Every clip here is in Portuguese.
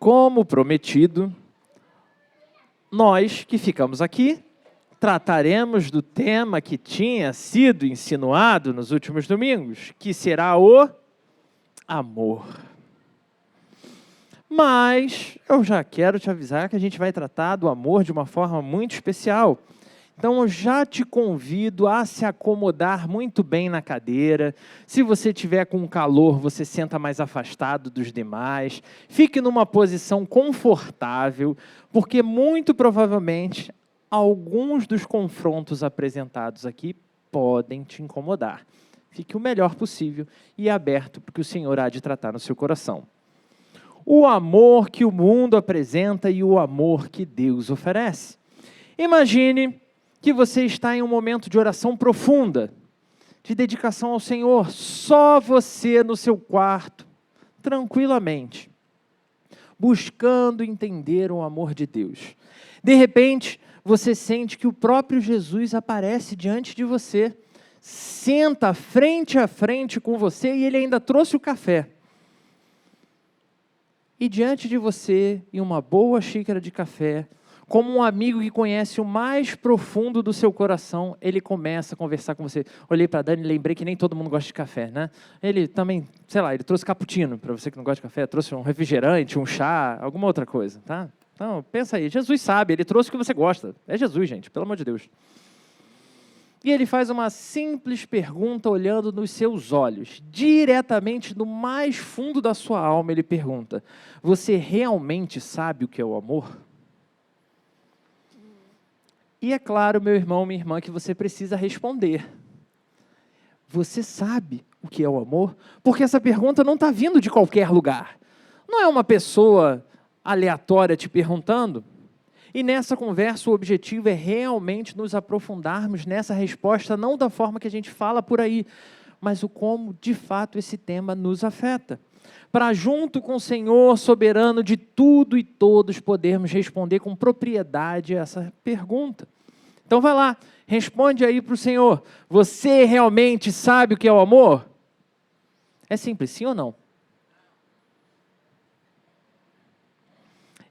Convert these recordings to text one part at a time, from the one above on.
Como prometido, nós que ficamos aqui trataremos do tema que tinha sido insinuado nos últimos domingos, que será o amor. Mas eu já quero te avisar que a gente vai tratar do amor de uma forma muito especial. Então eu já te convido a se acomodar muito bem na cadeira. Se você tiver com calor, você senta mais afastado dos demais. Fique numa posição confortável, porque muito provavelmente alguns dos confrontos apresentados aqui podem te incomodar. Fique o melhor possível e aberto para o que o Senhor há de tratar no seu coração. O amor que o mundo apresenta e o amor que Deus oferece. Imagine que você está em um momento de oração profunda, de dedicação ao Senhor, só você no seu quarto, tranquilamente, buscando entender o amor de Deus. De repente, você sente que o próprio Jesus aparece diante de você, senta frente a frente com você e ele ainda trouxe o café. E diante de você, em uma boa xícara de café, como um amigo que conhece o mais profundo do seu coração, ele começa a conversar com você. Olhei para a Dani e lembrei que nem todo mundo gosta de café, né? Ele também, sei lá, ele trouxe cappuccino, para você que não gosta de café, trouxe um refrigerante, um chá, alguma outra coisa, tá? Então, pensa aí, Jesus sabe, ele trouxe o que você gosta. É Jesus, gente, pelo amor de Deus. E ele faz uma simples pergunta olhando nos seus olhos, diretamente no mais fundo da sua alma, ele pergunta: você realmente sabe o que é o amor? E é claro, meu irmão, minha irmã, que você precisa responder. Você sabe o que é o amor? Porque essa pergunta não está vindo de qualquer lugar. Não é uma pessoa aleatória te perguntando. E nessa conversa o objetivo é realmente nos aprofundarmos nessa resposta, não da forma que a gente fala por aí, mas o como de fato esse tema nos afeta. Para junto com o Senhor soberano de tudo e todos podermos responder com propriedade essa pergunta. Então vai lá, responde aí para o Senhor. Você realmente sabe o que é o amor? É simples, sim ou não?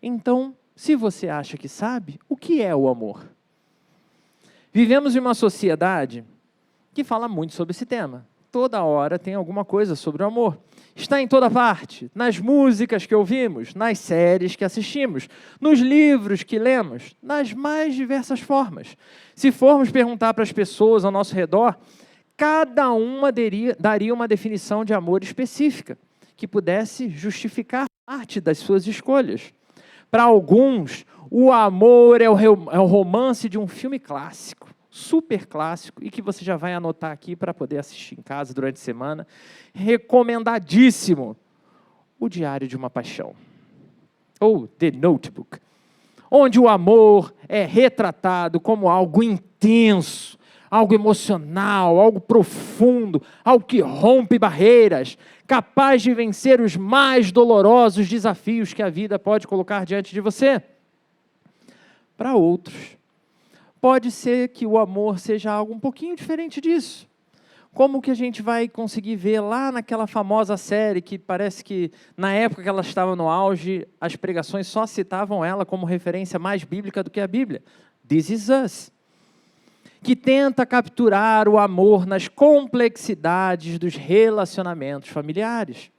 Então, se você acha que sabe, o que é o amor? Vivemos em uma sociedade que fala muito sobre esse tema. Toda hora tem alguma coisa sobre o amor. Está em toda parte, nas músicas que ouvimos, nas séries que assistimos, nos livros que lemos, nas mais diversas formas. Se formos perguntar para as pessoas ao nosso redor, cada uma daria uma definição de amor específica, que pudesse justificar parte das suas escolhas. Para alguns, o amor é o romance de um filme clássico, super clássico, e que você já vai anotar aqui para poder assistir em casa durante a semana. Recomendadíssimo. O Diário de uma Paixão, ou The Notebook, onde o amor é retratado como algo intenso, algo emocional, algo profundo, algo que rompe barreiras, capaz de vencer os mais dolorosos desafios que a vida pode colocar diante de você. Para outros, pode ser que o amor seja algo um pouquinho diferente disso. Como que a gente vai conseguir ver lá naquela famosa série que parece que, na época que ela estava no auge, as pregações só citavam ela como referência mais bíblica do que a Bíblia. This Is Us. Que tenta capturar o amor nas complexidades dos relacionamentos familiares.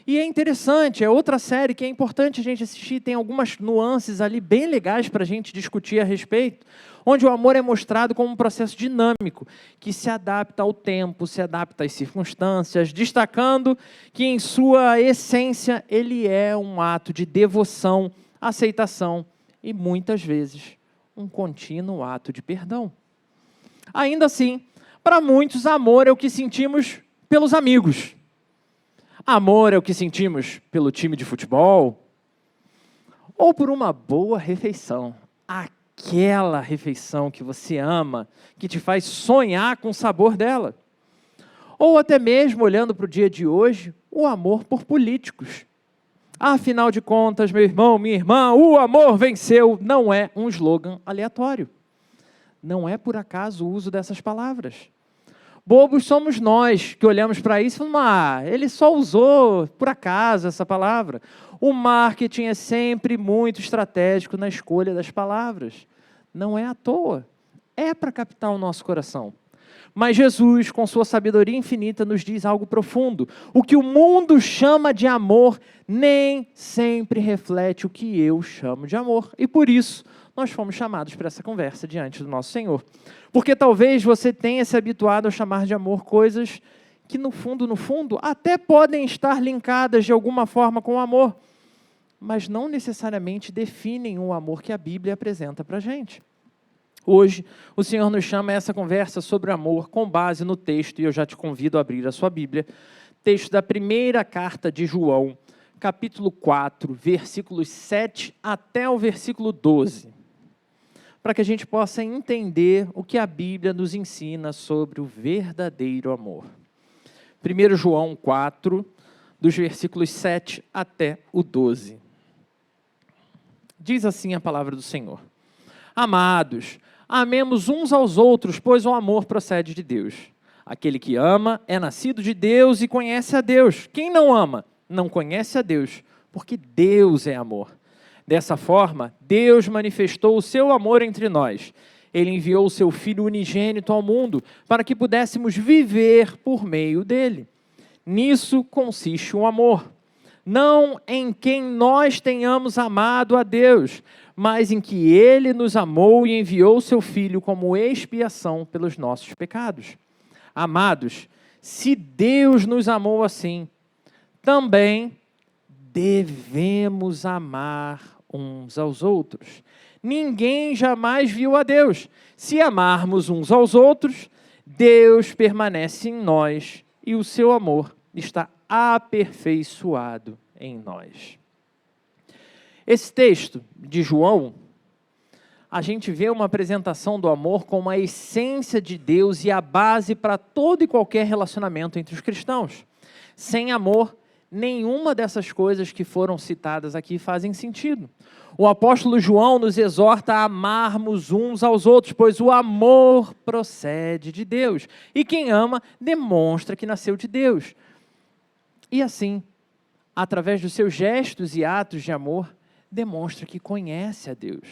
E é interessante, é outra série que é importante a gente assistir, tem algumas nuances ali bem legais para a gente discutir a respeito, onde o amor é mostrado como um processo dinâmico, que se adapta ao tempo, se adapta às circunstâncias, destacando que em sua essência ele é um ato de devoção, aceitação e muitas vezes um contínuo ato de perdão. Ainda assim, para muitos, amor é o que sentimos pelos amigos. Amor é o que sentimos pelo time de futebol. Ou por uma boa refeição. Aquela refeição que você ama, que te faz sonhar com o sabor dela. Ou até mesmo, olhando para o dia de hoje, o amor por políticos. Afinal de contas, meu irmão, minha irmã, o amor venceu não é um slogan aleatório. Não é por acaso o uso dessas palavras. Bobos somos nós que olhamos para isso e falamos, ele só usou por acaso essa palavra. O marketing é sempre muito estratégico na escolha das palavras. Não é à toa. É para captar o nosso coração. Mas Jesus, com sua sabedoria infinita, nos diz algo profundo. O que o mundo chama de amor nem sempre reflete o que eu chamo de amor. E por isso, nós fomos chamados para essa conversa diante do nosso Senhor. Porque talvez você tenha se habituado a chamar de amor coisas que no fundo, até podem estar linkadas de alguma forma com o amor, mas não necessariamente definem o amor que a Bíblia apresenta para a gente. Hoje, o Senhor nos chama a essa conversa sobre amor com base no texto, e eu já te convido a abrir a sua Bíblia, texto da primeira carta de João, capítulo 4, versículos 7 até o versículo 12, para que a gente possa entender o que a Bíblia nos ensina sobre o verdadeiro amor. 1 João 4, dos versículos 7 até o 12. Diz assim a palavra do Senhor: Amados, amemos uns aos outros, pois o amor procede de Deus. Aquele que ama é nascido de Deus e conhece a Deus. Quem não ama, não conhece a Deus, porque Deus é amor. Dessa forma, Deus manifestou o seu amor entre nós. Ele enviou o seu Filho unigênito ao mundo para que pudéssemos viver por meio dele. Nisso consiste o amor. Não em quem nós tenhamos amado a Deus, mas em que Ele nos amou e enviou o seu Filho como expiação pelos nossos pecados. Amados, se Deus nos amou assim, também devemos amar uns aos outros. Ninguém jamais viu a Deus. Se amarmos uns aos outros, Deus permanece em nós e o seu amor está aperfeiçoado em nós. Esse texto de João, a gente vê uma apresentação do amor como a essência de Deus e a base para todo e qualquer relacionamento entre os cristãos. Sem amor, nenhuma dessas coisas que foram citadas aqui fazem sentido. O apóstolo João nos exorta a amarmos uns aos outros, pois o amor procede de Deus. E quem ama demonstra que nasceu de Deus. E assim, através dos seus gestos e atos de amor, demonstra que conhece a Deus.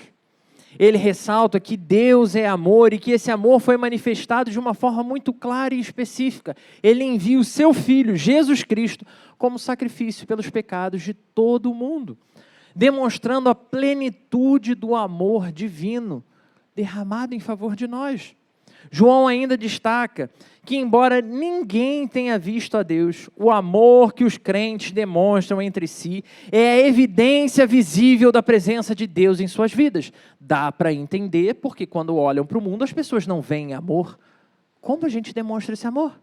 Ele ressalta que Deus é amor e que esse amor foi manifestado de uma forma muito clara e específica. Ele envia o seu Filho, Jesus Cristo, como sacrifício pelos pecados de todo o mundo, demonstrando a plenitude do amor divino derramado em favor de nós. João ainda destaca que, embora ninguém tenha visto a Deus, o amor que os crentes demonstram entre si é a evidência visível da presença de Deus em suas vidas. Dá para entender porque quando olham para o mundo as pessoas não veem amor. Como a gente demonstra esse amor?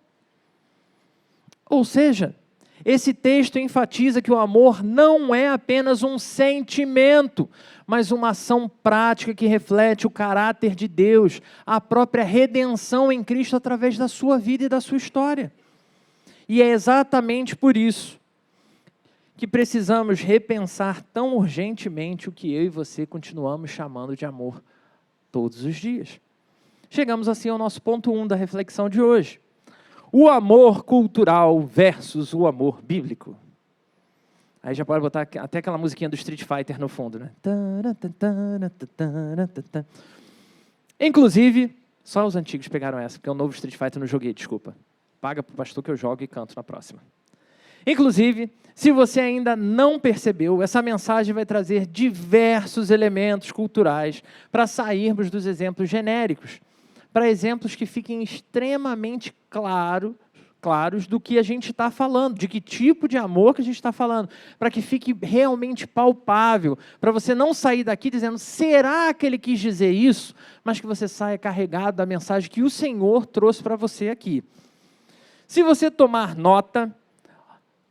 Ou seja, esse texto enfatiza que o amor não é apenas um sentimento, mas uma ação prática que reflete o caráter de Deus, a própria redenção em Cristo através da sua vida e da sua história. E é exatamente por isso que precisamos repensar tão urgentemente o que eu e você continuamos chamando de amor todos os dias. Chegamos assim ao nosso ponto 1 da reflexão de hoje. O amor cultural versus o amor bíblico. Aí já pode botar até aquela musiquinha do Street Fighter no fundo, né? Inclusive, só os antigos pegaram essa, porque o novo Street Fighter eu não joguei, desculpa. Paga pro pastor que eu jogo e canto na próxima. Inclusive, se você ainda não percebeu, essa mensagem vai trazer diversos elementos culturais para sairmos dos exemplos genéricos, para exemplos que fiquem extremamente claros do que a gente está falando, de que tipo de amor que a gente está falando, para que fique realmente palpável, para você não sair daqui dizendo, será que ele quis dizer isso? Mas que você saia carregado da mensagem que o Senhor trouxe para você aqui. Se você tomar nota,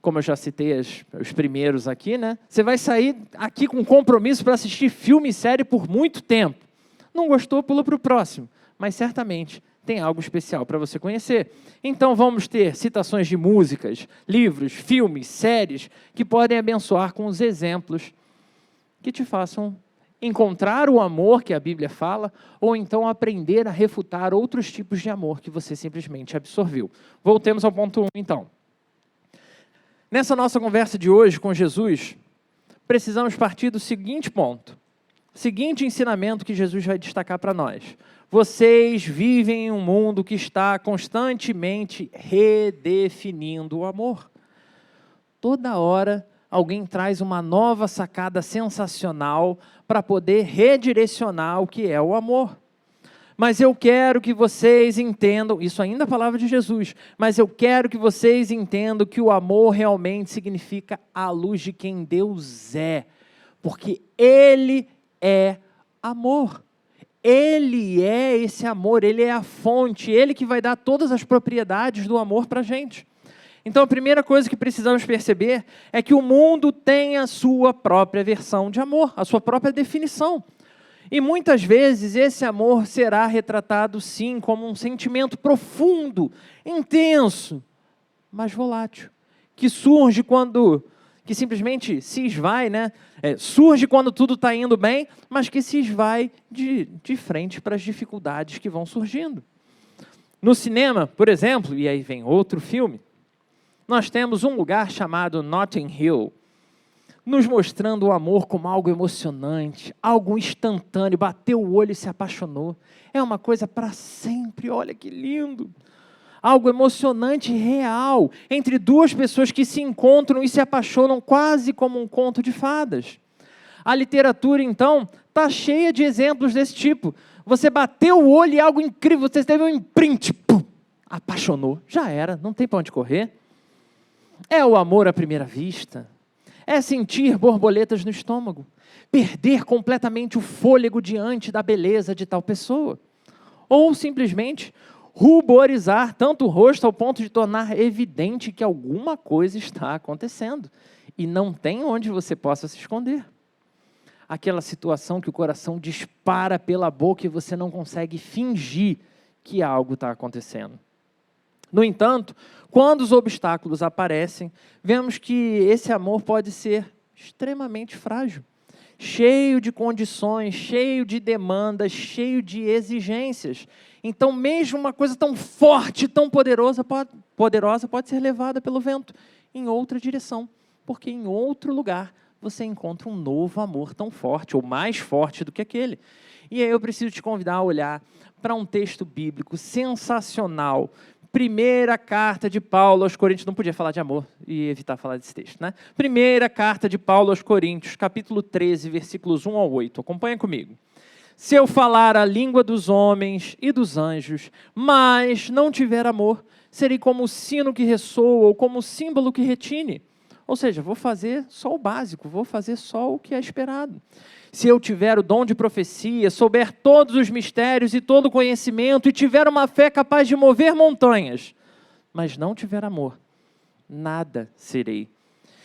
como eu já citei os primeiros aqui, né? Você vai sair aqui com compromisso para assistir filme e série por muito tempo. Não gostou, pula para o próximo. Mas certamente tem algo especial para você conhecer. Então vamos ter citações de músicas, livros, filmes, séries, que podem abençoar com os exemplos que te façam encontrar o amor que a Bíblia fala, ou então aprender a refutar outros tipos de amor que você simplesmente absorveu. Voltemos ao ponto 1, então. Nessa nossa conversa de hoje com Jesus, precisamos partir do seguinte ponto, o seguinte ensinamento que Jesus vai destacar para nós. Vocês vivem em um mundo que está constantemente redefinindo o amor. Toda hora, alguém traz uma nova sacada sensacional para poder redirecionar o que é o amor. Mas eu quero que vocês entendam, isso ainda é a palavra de Jesus, mas eu quero que vocês entendam que o amor realmente significa a luz de quem Deus é, porque Ele é amor. Ele é esse amor, Ele é a fonte, Ele que vai dar todas as propriedades do amor para a gente. Então, a primeira coisa que precisamos perceber é que o mundo tem a sua própria versão de amor, a sua própria definição. E muitas vezes esse amor será retratado, sim, como um sentimento profundo, intenso, mas volátil, que surge que simplesmente se esvai, né? Surge quando tudo está indo bem, mas que se esvai de frente para as dificuldades que vão surgindo. No cinema, por exemplo, e aí vem outro filme, nós temos um lugar chamado Notting Hill, nos mostrando o amor como algo emocionante, algo instantâneo, bateu o olho e se apaixonou. É uma coisa para sempre, olha que lindo. Algo emocionante e real, entre duas pessoas que se encontram e se apaixonam quase como um conto de fadas. A literatura, então, está cheia de exemplos desse tipo. Você bateu o olho e algo incrível, você teve um imprint, pum, apaixonou, já era, não tem para onde correr. É o amor à primeira vista. É sentir borboletas no estômago. Perder completamente o fôlego diante da beleza de tal pessoa. Ou simplesmente ruborizar tanto o rosto ao ponto de tornar evidente que alguma coisa está acontecendo. E não tem onde você possa se esconder. Aquela situação que o coração dispara pela boca e você não consegue fingir que algo está acontecendo. No entanto, quando os obstáculos aparecem, vemos que esse amor pode ser extremamente frágil, cheio de condições, cheio de demandas, cheio de exigências. Então, mesmo uma coisa tão forte, tão poderosa pode ser levada pelo vento em outra direção, porque em outro lugar você encontra um novo amor tão forte, ou mais forte do que aquele. E aí eu preciso te convidar a olhar para um texto bíblico sensacional. Primeira carta de Paulo aos Coríntios, não podia falar de amor e evitar falar desse texto, né? Primeira carta de Paulo aos Coríntios, capítulo 13, versículos 1 ao 8. Acompanha comigo. Se eu falar a língua dos homens e dos anjos, mas não tiver amor, serei como o sino que ressoa ou como o símbolo que retine. Ou seja, vou fazer só o básico, vou fazer só o que é esperado. Se eu tiver o dom de profecia, souber todos os mistérios e todo o conhecimento, e tiver uma fé capaz de mover montanhas, mas não tiver amor, nada serei.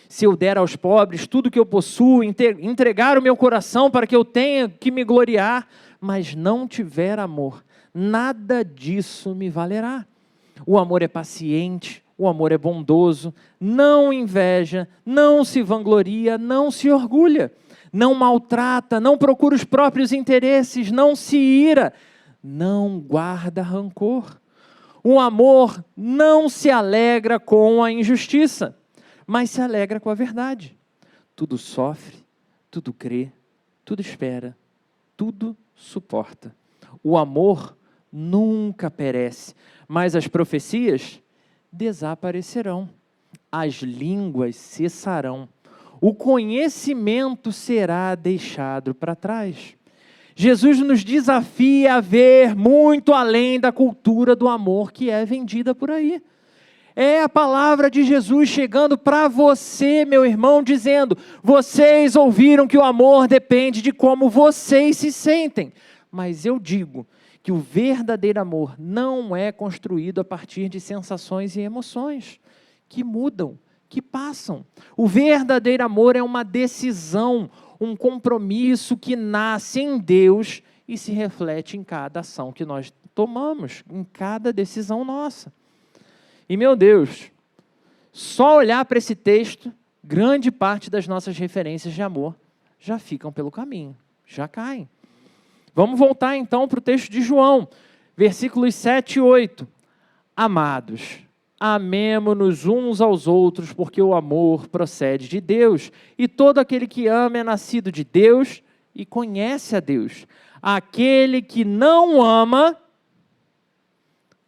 Se eu der aos pobres tudo que eu possuo, entregar o meu coração para que eu tenha que me gloriar, mas não tiver amor, nada disso me valerá. O amor é paciente, o amor é bondoso, não inveja, não se vangloria, não se orgulha. Não maltrata, não procura os próprios interesses, não se ira, não guarda rancor. O amor não se alegra com a injustiça, mas se alegra com a verdade. Tudo sofre, tudo crê, tudo espera, tudo suporta. O amor nunca perece, mas as profecias desaparecerão, as línguas cessarão. O conhecimento será deixado para trás. Jesus nos desafia a ver muito além da cultura do amor que é vendida por aí. É a palavra de Jesus chegando para você, meu irmão, dizendo: vocês ouviram que o amor depende de como vocês se sentem. Mas eu digo que o verdadeiro amor não é construído a partir de sensações e emoções que mudam, que passam. O verdadeiro amor é uma decisão, um compromisso que nasce em Deus e se reflete em cada ação que nós tomamos, em cada decisão nossa. E, meu Deus, só olhar para esse texto, grande parte das nossas referências de amor já ficam pelo caminho. já caem. Vamos voltar então para o texto de João, versículos 7 e 8. Amados, amemo-nos uns aos outros, porque o amor procede de Deus, e todo aquele que ama é nascido de Deus e conhece a Deus. Aquele que não ama,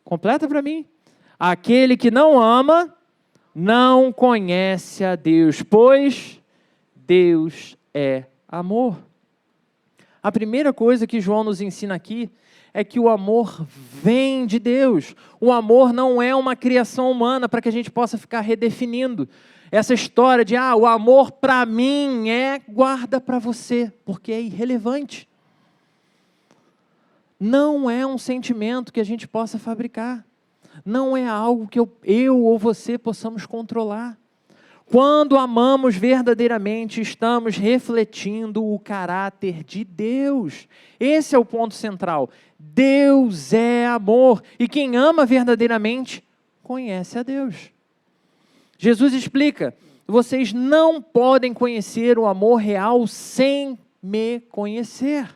completa para mim, aquele que não ama, não conhece a Deus, pois Deus é amor. A primeira coisa que João nos ensina aqui é que o amor vem de Deus. O amor não é uma criação humana para que a gente possa ficar redefinindo. Essa história de, o amor para mim guarda para você, porque é irrelevante. Não é um sentimento que a gente possa fabricar. Não é algo que eu ou você possamos controlar. Quando amamos verdadeiramente, estamos refletindo o caráter de Deus. Esse é o ponto central. Deus é amor. E quem ama verdadeiramente, conhece a Deus. Jesus explica, vocês não podem conhecer o amor real sem me conhecer.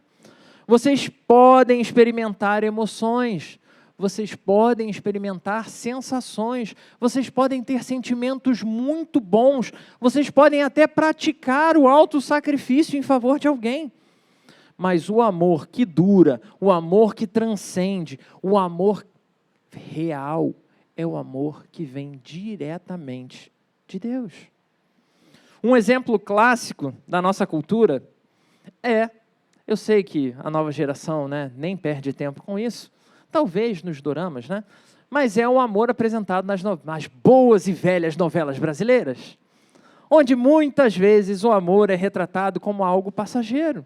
Vocês podem experimentar emoções. Vocês podem experimentar sensações, vocês podem ter sentimentos muito bons, vocês podem até praticar o autossacrifício em favor de alguém. Mas o amor que dura, o amor que transcende, o amor real, é o amor que vem diretamente de Deus. Um exemplo clássico da nossa cultura eu sei que a nova geração nem perde tempo com isso, talvez nos doramas, mas é o amor apresentado nas boas e velhas novelas brasileiras, onde muitas vezes o amor é retratado como algo passageiro.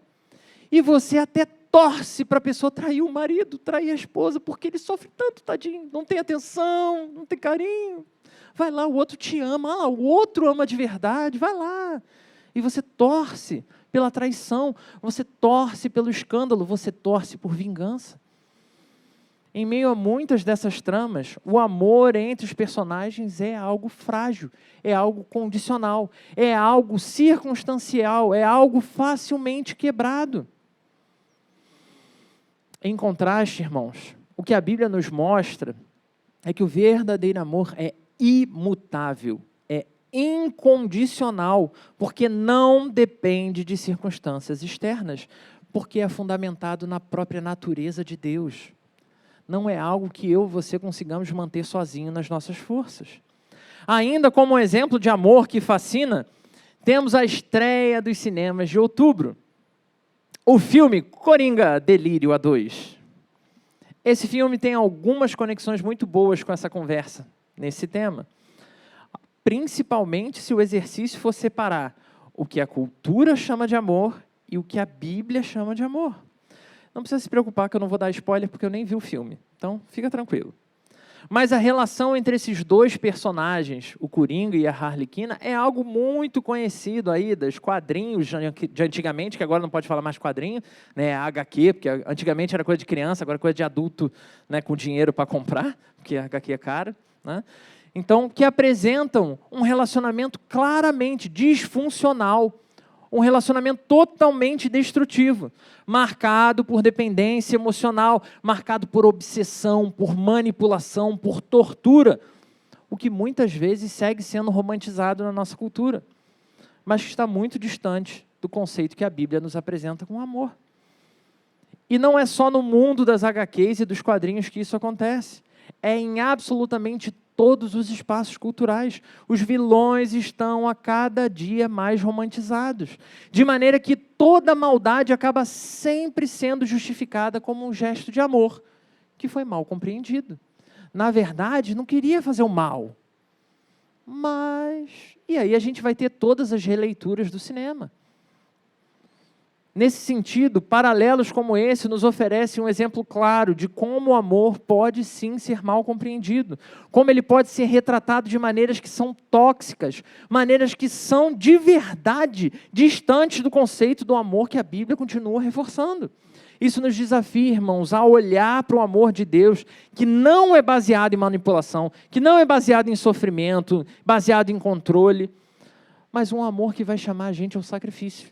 E você até torce para a pessoa trair o marido, trair a esposa, porque ele sofre tanto, tadinho, não tem atenção, não tem carinho. Vai lá, o outro te ama, o outro ama de verdade, vai lá. E você torce pela traição, você torce pelo escândalo, você torce por vingança. Em meio a muitas dessas tramas, o amor entre os personagens é algo frágil, é algo condicional, é algo circunstancial, é algo facilmente quebrado. Em contraste, irmãos, o que a Bíblia nos mostra é que o verdadeiro amor é imutável, é incondicional, porque não depende de circunstâncias externas, porque é fundamentado na própria natureza de Deus. Não é algo que eu e você consigamos manter sozinho nas nossas forças. Ainda como um exemplo de amor que fascina, temos a estreia dos cinemas de outubro. O filme Coringa Delírio A2. Esse filme tem algumas conexões muito boas com essa conversa, nesse tema. Principalmente se o exercício for separar o que a cultura chama de amor e o que a Bíblia chama de amor. Não precisa se preocupar que eu não vou dar spoiler porque eu nem vi o filme. Então, fica tranquilo. Mas a relação entre esses dois personagens, o Coringa e a Arlequina, é algo muito conhecido aí dos quadrinhos de antigamente, que agora não pode falar mais quadrinho, HQ, porque antigamente era coisa de criança, agora é coisa de adulto, com dinheiro para comprar, porque a HQ é cara. Então, que apresentam um relacionamento claramente disfuncional, um relacionamento totalmente destrutivo, marcado por dependência emocional, marcado por obsessão, por manipulação, por tortura, o que muitas vezes segue sendo romantizado na nossa cultura, mas que está muito distante do conceito que a Bíblia nos apresenta com amor. E não é só no mundo das HQs e dos quadrinhos que isso acontece, é em absolutamente todos os espaços culturais. Os vilões estão a cada dia mais romantizados, de maneira que toda maldade acaba sempre sendo justificada como um gesto de amor, que foi mal compreendido. Na verdade, não queria fazer o mal. E aí a gente vai ter todas as releituras do cinema. Nesse sentido, paralelos como esse nos oferecem um exemplo claro de como o amor pode sim ser mal compreendido, como ele pode ser retratado de maneiras que são tóxicas, maneiras que são de verdade distantes do conceito do amor que a Bíblia continua reforçando. Isso nos desafia, irmãos, a olhar para o amor de Deus, que não é baseado em manipulação, que não é baseado em sofrimento, baseado em controle, mas um amor que vai chamar a gente ao sacrifício.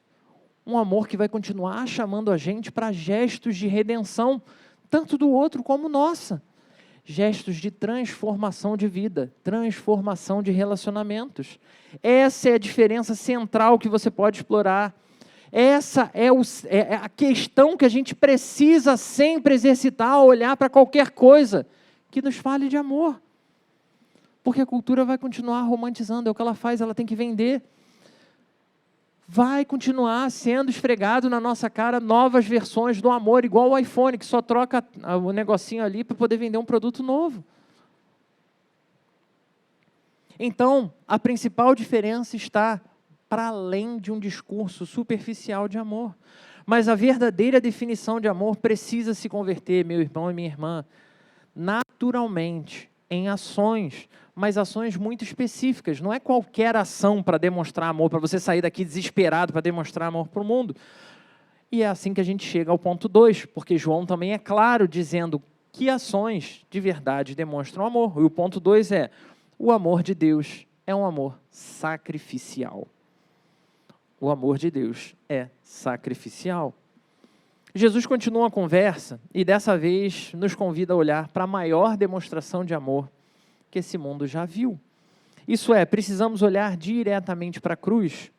Um amor que vai continuar chamando a gente para gestos de redenção, tanto do outro como nossa. Gestos de transformação de vida, transformação de relacionamentos. Essa é a diferença central que você pode explorar. Essa é a questão que a gente precisa sempre exercitar, olhar para qualquer coisa que nos fale de amor. Porque a cultura vai continuar romantizando, é o que ela faz, ela tem que vender. Vai continuar sendo esfregado na nossa cara novas versões do amor, igual o iPhone, que só troca o negocinho ali para poder vender um produto novo. Então, a principal diferença está para além de um discurso superficial de amor. Mas a verdadeira definição de amor precisa se converter, meu irmão e minha irmã, naturalmente, em ações, mas ações muito específicas. Não é qualquer ação para demonstrar amor, para você sair daqui desesperado para demonstrar amor para o mundo. E é assim que a gente chega ao ponto 2, porque João também é claro dizendo que ações de verdade demonstram amor. E o ponto 2 é, o amor de Deus é um amor sacrificial. O amor de Deus é sacrificial. Jesus continua a conversa e dessa vez nos convida a olhar para a maior demonstração de amor que esse mundo já viu. Isso é, precisamos olhar diretamente para a cruz.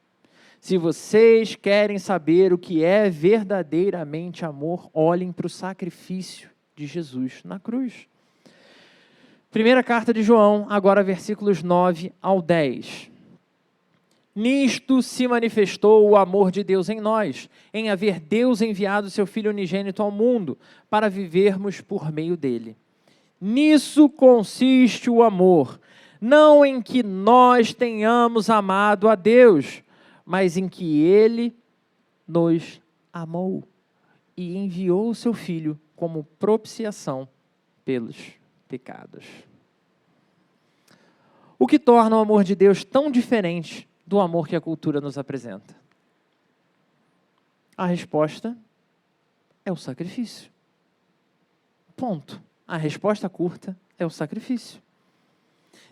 Se vocês querem saber o que é verdadeiramente amor, olhem para o sacrifício de Jesus na cruz. Primeira carta de João, agora versículos 9 ao 10. Nisto se manifestou o amor de Deus em nós, em haver Deus enviado seu Filho unigênito ao mundo, para vivermos por meio dele. Nisso consiste o amor, não em que nós tenhamos amado a Deus, mas em que Ele nos amou e enviou o seu Filho como propiciação pelos pecados. O que torna o amor de Deus tão diferente do amor que a cultura nos apresenta? A resposta é o sacrifício. Ponto. A resposta curta é o sacrifício.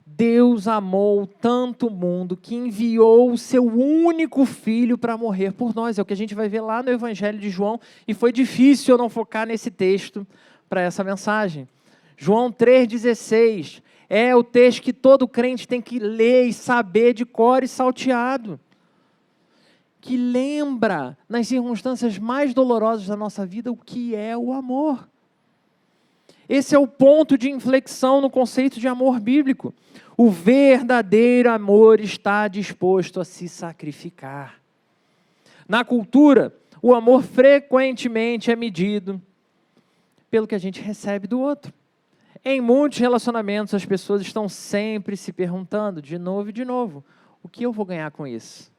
Deus amou tanto o mundo que enviou o seu único filho para morrer por nós. É o que a gente vai ver lá no Evangelho de João, e foi difícil eu não focar nesse texto para essa mensagem. João 3,16 é o texto que todo crente tem que ler e saber de cor e salteado, que lembra, nas circunstâncias mais dolorosas da nossa vida, o que é o amor. Esse é o ponto de inflexão no conceito de amor bíblico. O verdadeiro amor está disposto a se sacrificar. Na cultura, o amor frequentemente é medido pelo que a gente recebe do outro. Em muitos relacionamentos, as pessoas estão sempre se perguntando, de novo, o que eu vou ganhar com isso?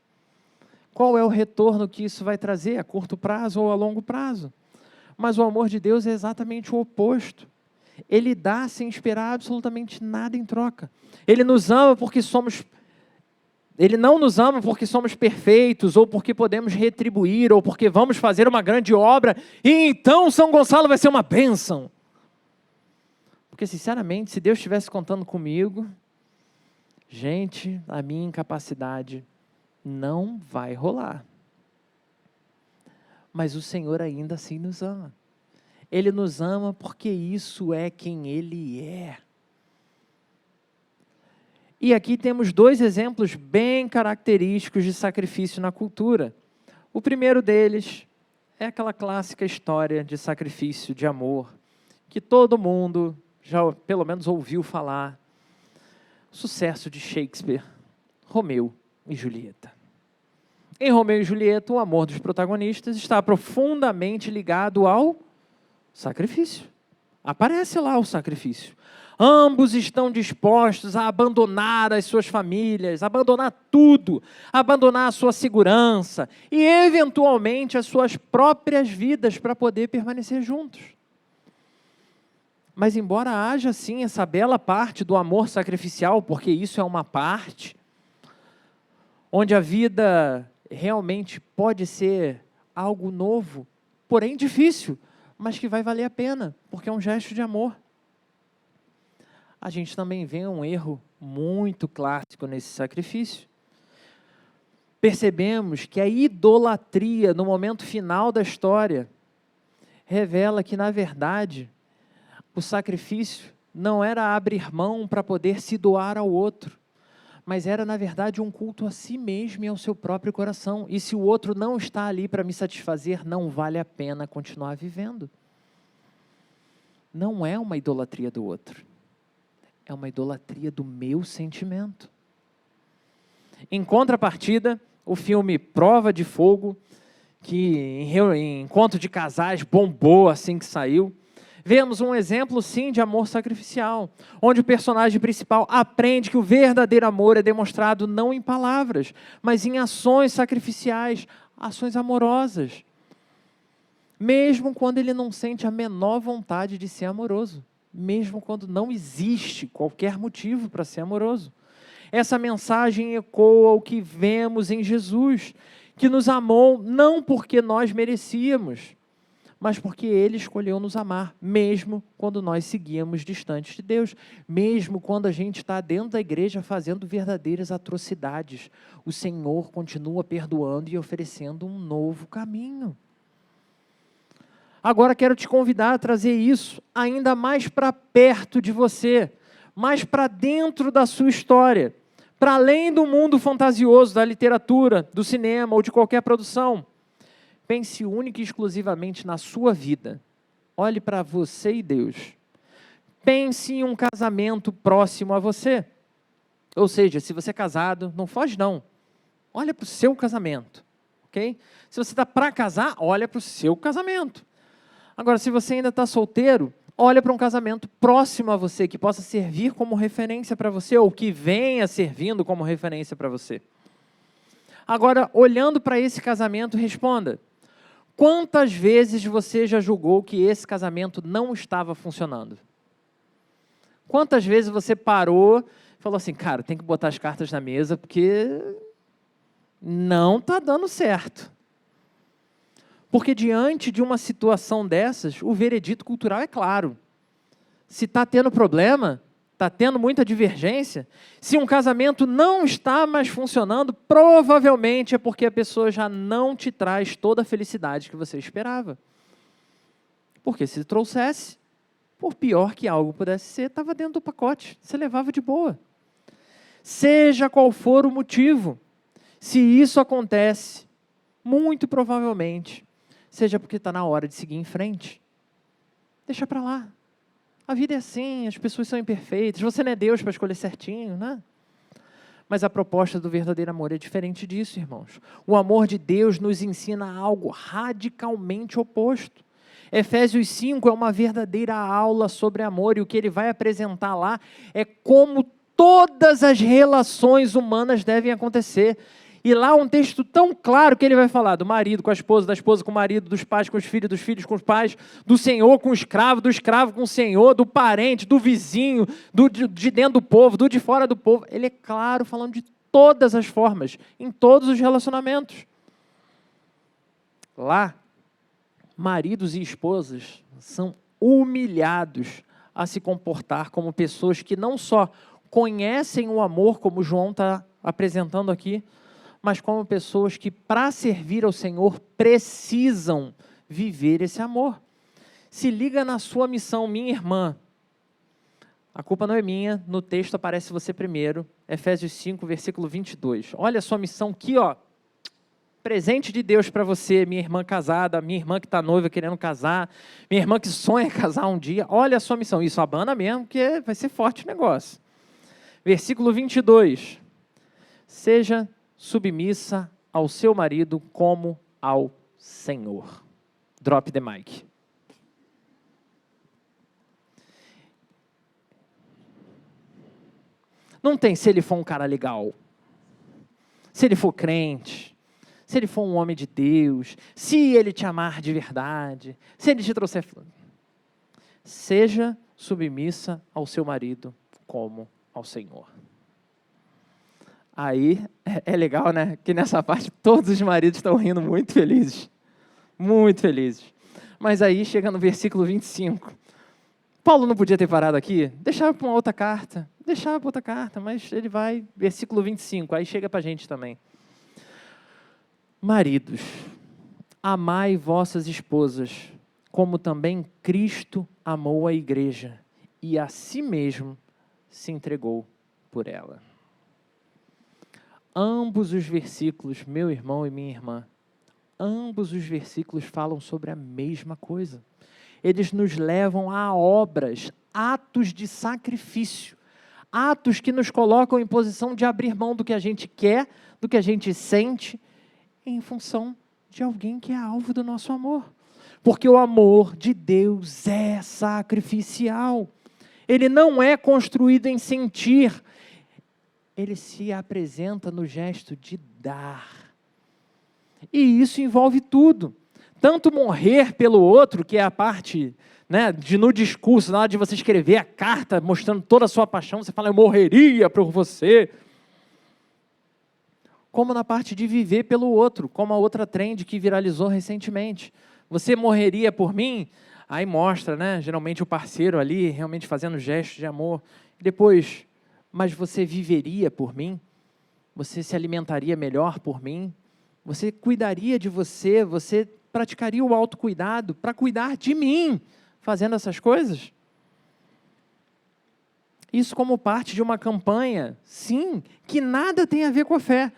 Qual é o retorno que isso vai trazer, a curto prazo ou a longo prazo? Mas o amor de Deus é exatamente o oposto. Ele dá sem esperar absolutamente nada em troca. Ele nos ama porque Ele não nos ama porque somos perfeitos, ou porque podemos retribuir, ou porque vamos fazer uma grande obra, e então São Gonçalo vai ser uma bênção. Porque, sinceramente, se Deus estivesse contando comigo, gente, a minha incapacidade não vai rolar. Mas o Senhor ainda assim nos ama. Ele nos ama porque isso é quem Ele é. E aqui temos dois exemplos bem característicos de sacrifício na cultura. O primeiro deles é aquela clássica história de sacrifício, de amor, que todo mundo já pelo menos ouviu falar. Sucesso de Shakespeare, Romeu e Julieta. Em Romeu e Julieta, o amor dos protagonistas está profundamente ligado ao sacrifício. Aparece lá o sacrifício. Ambos estão dispostos a abandonar as suas famílias, abandonar tudo, abandonar a sua segurança e, eventualmente, as suas próprias vidas para poder permanecer juntos. Mas, embora haja, sim, essa bela parte do amor sacrificial, porque isso é uma parte, onde a vida realmente pode ser algo novo, porém difícil, mas que vai valer a pena, porque é um gesto de amor. A gente também vê um erro muito clássico nesse sacrifício. percebemos que a idolatria, no momento final da história, revela que, na verdade, o sacrifício não era abrir mão para poder se doar ao outro, mas era, na verdade, um culto a si mesmo e ao seu próprio coração. E se o outro não está ali para me satisfazer, não vale a pena continuar vivendo. Não é uma idolatria do outro, é uma idolatria do meu sentimento. Em contrapartida, o filme Prova de Fogo, que em encontro de casais bombou assim que saiu, vemos um exemplo, sim, de amor sacrificial, onde o personagem principal aprende que o verdadeiro amor é demonstrado não em palavras, mas em ações sacrificiais, ações amorosas. Mesmo quando ele não sente a menor vontade de ser amoroso, mesmo quando não existe qualquer motivo para ser amoroso. Essa mensagem ecoa o que vemos em Jesus, que nos amou não porque nós merecíamos, mas porque Ele escolheu nos amar, mesmo quando nós seguíamos distantes de Deus, mesmo quando a gente está dentro da igreja fazendo verdadeiras atrocidades. O Senhor continua perdoando e oferecendo um novo caminho. Agora quero te convidar a trazer isso ainda mais para perto de você, mais para dentro da sua história, para além do mundo fantasioso da literatura, do cinema ou de qualquer produção. Pense única e exclusivamente na sua vida. Olhe para você e Deus. Pense em um casamento próximo a você. Ou seja, se você é casado, não foge não. Olha para o seu casamento. Ok? Se você está para casar, olha para o seu casamento. Agora, se você ainda está solteiro, olha para um casamento próximo a você, que possa servir como referência para você, ou que venha servindo como referência para você. Agora, olhando para esse casamento, responda: quantas vezes você já julgou que esse casamento não estava funcionando? Quantas vezes você parou e falou assim, cara, tem que botar as cartas na mesa, porque não está dando certo. Porque diante de uma situação dessas, o veredito cultural é claro. Se está tendo problema, está tendo muita divergência, se um casamento não está mais funcionando, provavelmente é porque a pessoa já não te traz toda a felicidade que você esperava. Porque se trouxesse, por pior que algo pudesse ser, estava dentro do pacote, você levava de boa. Seja qual for o motivo, se isso acontece, muito provavelmente, seja porque está na hora de seguir em frente. Deixa para lá. A vida é assim, as pessoas são imperfeitas, você não é Deus para escolher certinho, né? Mas a proposta do verdadeiro amor é diferente disso, irmãos. O amor de Deus nos ensina algo radicalmente oposto. Efésios 5 é uma verdadeira aula sobre amor, e o que ele vai apresentar lá é como todas as relações humanas devem acontecer. E lá um texto tão claro que ele vai falar do marido com a esposa, da esposa com o marido, dos pais com os filhos, dos filhos com os pais, do senhor com o escravo, do escravo com o senhor, do parente, do vizinho, de dentro do povo, do de fora do povo. Ele é claro falando de todas as formas, em todos os relacionamentos. Lá, maridos e esposas são humilhados a se comportar como pessoas que não só conhecem o amor, como João está apresentando aqui, mas como pessoas que, para servir ao Senhor, precisam viver esse amor. Se liga na sua missão, minha irmã. A culpa não é minha, no texto aparece você primeiro, Efésios 5, versículo 22. Olha a sua missão aqui, ó. Presente de Deus para você, minha irmã casada, minha irmã que está noiva querendo casar, minha irmã que sonha casar um dia. Olha a sua missão. Isso abana mesmo, porque vai ser forte o negócio. Versículo 22. Seja submissa ao seu marido como ao Senhor. Drop the mic. Não tem se ele for um cara legal, se ele for crente, se ele for um homem de Deus, se ele te amar de verdade, se ele te trouxer... Seja submissa ao seu marido como ao Senhor. Aí é legal, né? Que nessa parte todos os maridos estão rindo muito felizes. Muito felizes. Mas aí chega no versículo 25. Paulo não podia ter parado aqui? Deixava para uma outra carta. Mas ele vai, versículo 25. Aí chega para a gente também. Maridos, amai vossas esposas, como também Cristo amou a igreja e a si mesmo se entregou por ela. Ambos os versículos, meu irmão e minha irmã, ambos os versículos falam sobre a mesma coisa. Eles nos levam a obras, atos de sacrifício, atos que nos colocam em posição de abrir mão do que a gente quer, do que a gente sente, em função de alguém que é alvo do nosso amor. Porque o amor de Deus é sacrificial. Ele não é construído em sentir, ele se apresenta no gesto de dar. E isso envolve tudo. Tanto morrer pelo outro, que é a parte, né, de no discurso, na hora de você escrever a carta, mostrando toda a sua paixão, você fala, eu morreria por você. Como na parte de viver pelo outro, como a outra trend que viralizou recentemente. Você morreria por mim? Aí mostra, né, geralmente o parceiro ali, realmente fazendo gestos de amor. E depois, mas você viveria por mim? Você se alimentaria melhor por mim? Você cuidaria de você? Você praticaria o autocuidado para cuidar de mim, fazendo essas coisas? Isso como parte de uma campanha, sim, que nada tem a ver com a fé,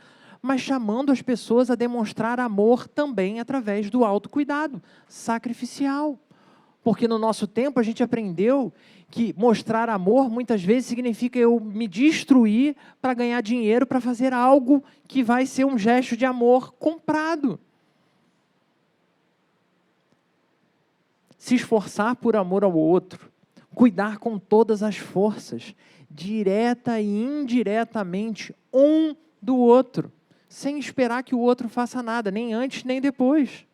mas chamando as pessoas a demonstrar amor também através do autocuidado sacrificial. Porque no nosso tempo a gente aprendeu que mostrar amor muitas vezes significa eu me destruir para ganhar dinheiro, para fazer algo que vai ser um gesto de amor comprado. Se esforçar por amor ao outro, cuidar com todas as forças, direta e indiretamente, um do outro, sem esperar que o outro faça nada, nem antes nem depois.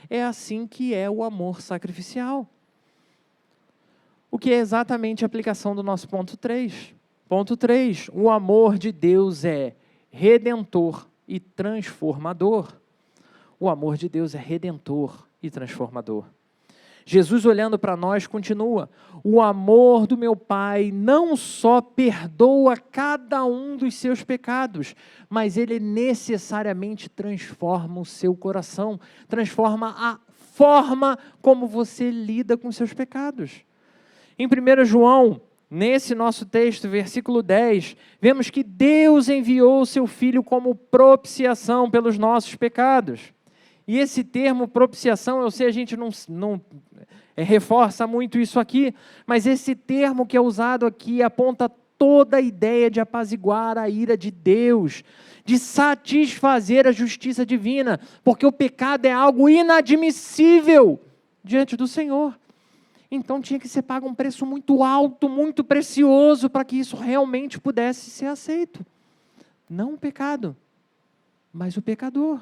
É assim que é o amor sacrificial. O que é exatamente a aplicação do nosso ponto 3. Ponto 3, o amor de Deus é redentor e transformador. O amor de Deus é redentor e transformador. Jesus, olhando para nós, continua, o amor do meu Pai não só perdoa cada um dos seus pecados, mas ele necessariamente transforma o seu coração, transforma a forma como você lida com seus pecados. Em 1 João, nesse nosso texto, versículo 10, vemos que Deus enviou o seu Filho como propiciação pelos nossos pecados. E esse termo propiciação, eu sei, a gente não reforça muito isso aqui, mas esse termo que é usado aqui aponta toda a ideia de apaziguar a ira de Deus, de satisfazer a justiça divina, porque o pecado é algo inadmissível diante do Senhor. Então tinha que ser pago um preço muito alto, muito precioso, para que isso realmente pudesse ser aceito. Não o pecado, mas o pecador.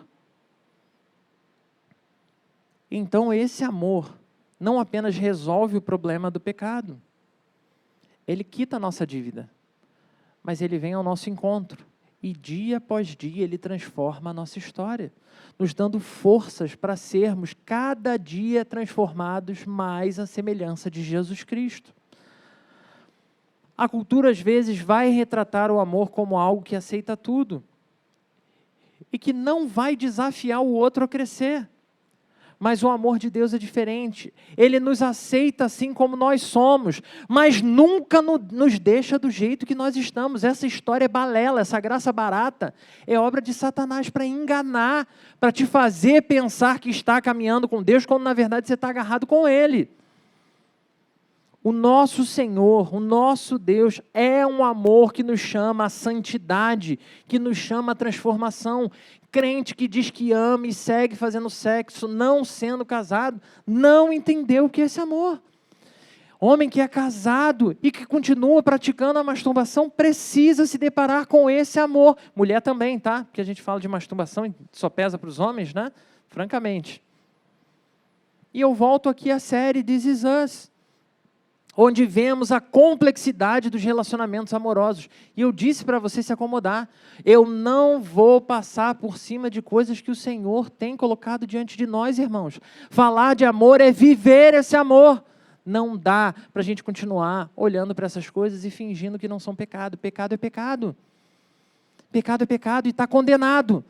Então esse amor não apenas resolve o problema do pecado, ele quita a nossa dívida, mas ele vem ao nosso encontro. E dia após dia ele transforma a nossa história, nos dando forças para sermos cada dia transformados mais à semelhança de Jesus Cristo. A cultura às vezes vai retratar o amor como algo que aceita tudo e que não vai desafiar o outro a crescer. Mas o amor de Deus é diferente. Ele nos aceita assim como nós somos, mas nunca nos deixa do jeito que nós estamos. Essa história é balela, essa graça barata é obra de Satanás para enganar, para te fazer pensar que está caminhando com Deus, quando na verdade você está agarrado com Ele. O nosso Senhor, o nosso Deus, é um amor que nos chama à santidade, que nos chama à transformação. Crente que diz que ama e segue fazendo sexo, não sendo casado, não entendeu o que é esse amor. Homem que é casado e que continua praticando a masturbação, precisa se deparar com esse amor. Mulher também, tá? Porque a gente fala de masturbação e só pesa para os homens, né? Francamente. E eu volto aqui à série This Is Us, onde vemos a complexidade dos relacionamentos amorosos. E eu disse para você se acomodar, eu não vou passar por cima de coisas que o Senhor tem colocado diante de nós, irmãos. Falar de amor é viver esse amor. Não dá para a gente continuar olhando para essas coisas e fingindo que não são pecado. Pecado é pecado. Pecado é pecado e está condenado.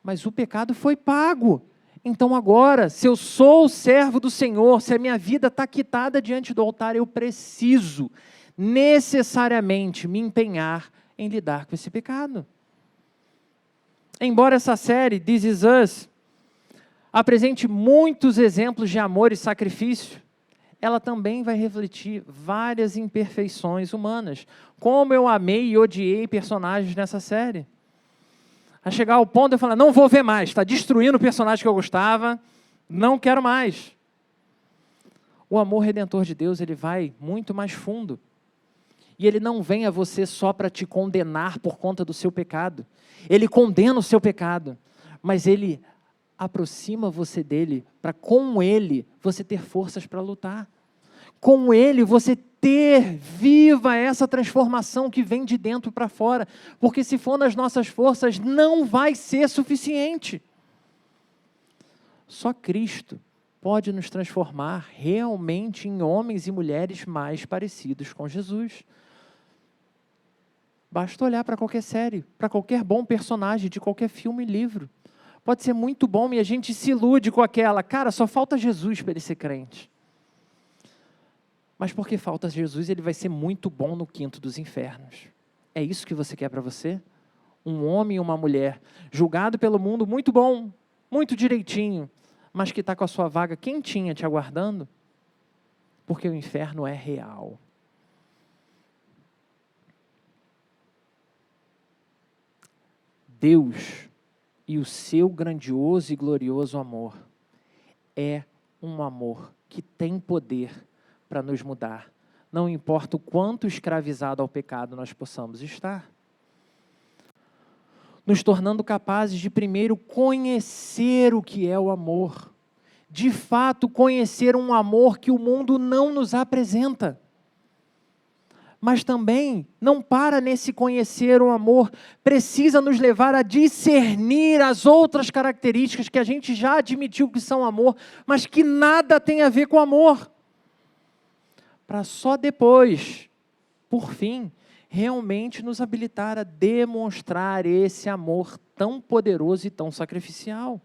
Mas o pecado foi pago. Então agora, se eu sou o servo do Senhor, se a minha vida está quitada diante do altar, eu preciso necessariamente me empenhar em lidar com esse pecado. Embora essa série, This Is Us, apresente muitos exemplos de amor e sacrifício, ela também vai refletir várias imperfeições humanas. Como eu amei e odiei personagens nessa série. A chegar ao ponto de eu falar, não vou ver mais, está destruindo o personagem que eu gostava, não quero mais. O amor redentor de Deus, ele vai muito mais fundo. E ele não vem a você só para te condenar por conta do seu pecado. Ele condena o seu pecado, mas ele aproxima você dele, para com ele você ter forças para lutar. Com ele você ter viva essa transformação que vem de dentro para fora. Porque se for nas nossas forças, não vai ser suficiente. Só Cristo pode nos transformar realmente em homens e mulheres mais parecidos com Jesus. Basta olhar para qualquer série, para qualquer bom personagem de qualquer filme e livro. Pode ser muito bom e a gente se ilude com aquela, cara, só falta Jesus para ele ser crente. Mas porque falta Jesus, ele vai ser muito bom no quinto dos infernos. É isso que você quer para você? Um homem e uma mulher, julgado pelo mundo muito bom, muito direitinho, mas que está com a sua vaga quentinha te aguardando? Porque o inferno é real. Deus e o seu grandioso e glorioso amor é um amor que tem poder para nos mudar. Não importa o quanto escravizado ao pecado nós possamos estar. Nos tornando capazes de primeiro conhecer o que é o amor. De fato, conhecer um amor que o mundo não nos apresenta. Mas também não para nesse conhecer o amor, precisa nos levar a discernir as outras características que a gente já admitiu que são amor, mas que nada tem a ver com amor. Para só depois, por fim, realmente nos habilitar a demonstrar esse amor tão poderoso e tão sacrificial.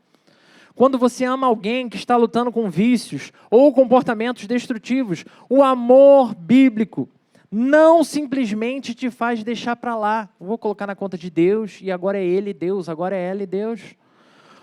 Quando você ama alguém que está lutando com vícios ou comportamentos destrutivos, o amor bíblico não simplesmente te faz deixar para lá. Vou colocar na conta de Deus, e agora é Ele Deus, agora é ela e Deus.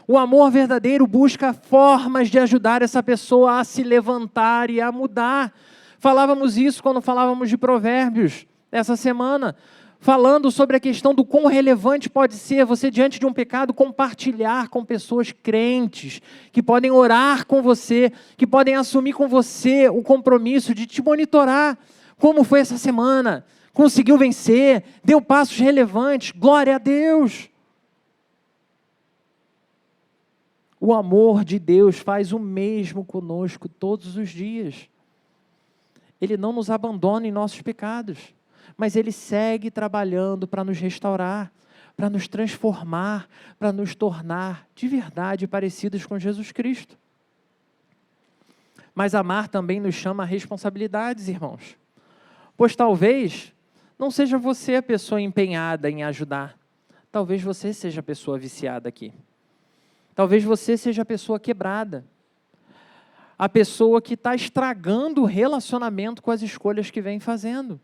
O amor verdadeiro busca formas de ajudar essa pessoa a se levantar e a mudar. Falávamos isso quando falávamos de Provérbios, essa semana, falando sobre a questão do quão relevante pode ser você, diante de um pecado, compartilhar com pessoas crentes, que podem orar com você, que podem assumir com você o compromisso de te monitorar. Como foi essa semana? Conseguiu vencer? Deu passos relevantes? Glória a Deus! O amor de Deus faz o mesmo conosco todos os dias. Ele não nos abandona em nossos pecados, mas Ele segue trabalhando para nos restaurar, para nos transformar, para nos tornar de verdade parecidos com Jesus Cristo. Mas amar também nos chama a responsabilidades, irmãos. Pois talvez não seja você a pessoa empenhada em ajudar. Talvez você seja a pessoa viciada aqui. Talvez você seja a pessoa quebrada. A pessoa que está estragando o relacionamento com as escolhas que vem fazendo.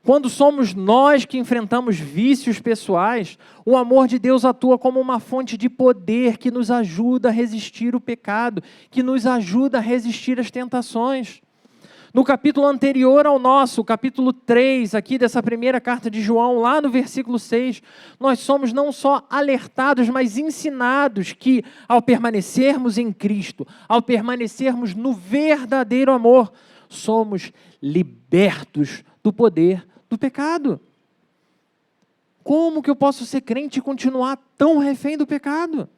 Quando somos nós que enfrentamos vícios pessoais, o amor de Deus atua como uma fonte de poder que nos ajuda a resistir o pecado, que nos ajuda a resistir às tentações. No capítulo anterior ao nosso, capítulo 3, aqui dessa primeira carta de João, lá no versículo 6, nós somos não só alertados, mas ensinados que, ao permanecermos em Cristo, ao permanecermos no verdadeiro amor, somos libertos do poder do pecado. Como que eu posso ser crente e continuar tão refém do pecado?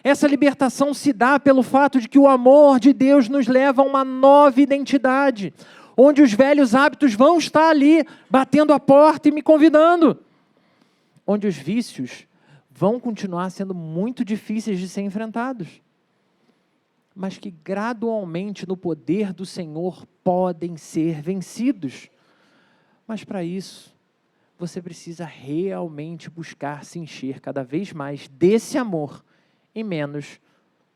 Essa libertação se dá pelo fato de que o amor de Deus nos leva a uma nova identidade, onde os velhos hábitos vão estar ali, batendo a porta e me convidando, onde os vícios vão continuar sendo muito difíceis de ser enfrentados, mas que gradualmente no poder do Senhor podem ser vencidos. Mas para isso, você precisa realmente buscar se encher cada vez mais desse amor e menos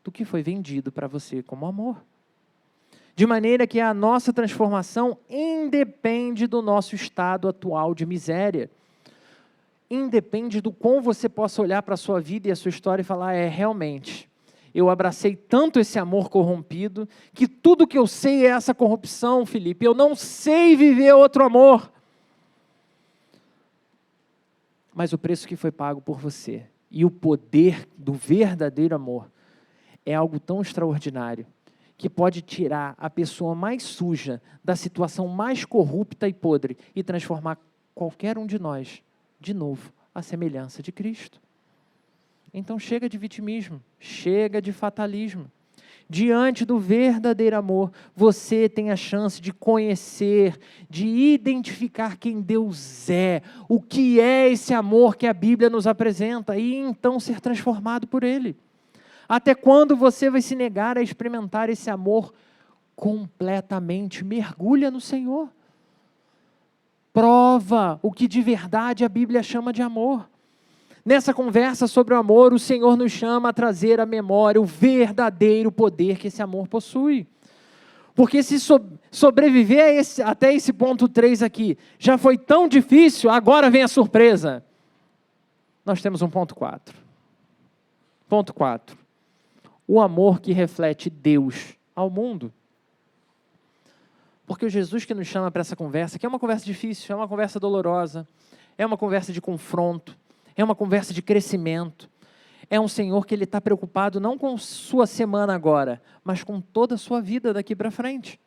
do que foi vendido para você como amor. De maneira que a nossa transformação independe do nosso estado atual de miséria. Independe do quão você possa olhar para a sua vida e a sua história e falar, realmente, eu abracei tanto esse amor corrompido, que tudo que eu sei é essa corrupção, Felipe, eu não sei viver outro amor. Mas o preço que foi pago por você, e o poder do verdadeiro amor, é algo tão extraordinário, que pode tirar a pessoa mais suja da situação mais corrupta e podre e transformar qualquer um de nós, de novo, à semelhança de Cristo. Então chega de vitimismo, chega de fatalismo. Diante do verdadeiro amor, você tem a chance de conhecer, de identificar quem Deus é, o que é esse amor que a Bíblia nos apresenta e então ser transformado por Ele. Até quando você vai se negar a experimentar esse amor completamente? Mergulha no Senhor. Prova o que de verdade a Bíblia chama de amor. Nessa conversa sobre o amor, o Senhor nos chama a trazer à memória o verdadeiro poder que esse amor possui. Porque se sobreviver até esse ponto 3 aqui, já foi tão difícil, agora vem a surpresa. Nós temos um ponto 4. Ponto 4. O amor que reflete Deus ao mundo. Porque o Jesus que nos chama para essa conversa, que é uma conversa difícil, é uma conversa dolorosa, é uma conversa de confronto, é uma conversa de crescimento, é um Senhor que Ele está preocupado não com sua semana agora, mas com toda a sua vida daqui para frente.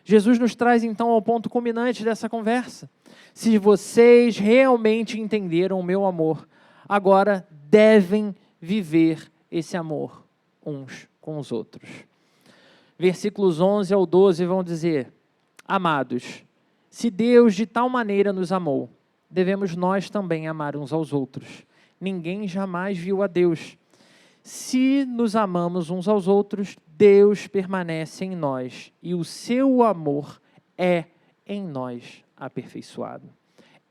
Jesus nos traz então ao ponto culminante dessa conversa. Se vocês realmente entenderam o meu amor, agora devem viver esse amor uns com os outros. Versículos 11 ao 12 vão dizer: Amados, se Deus de tal maneira nos amou, devemos nós também amar uns aos outros. Ninguém jamais viu a Deus. Se nos amamos uns aos outros, Deus permanece em nós e o seu amor é em nós aperfeiçoado.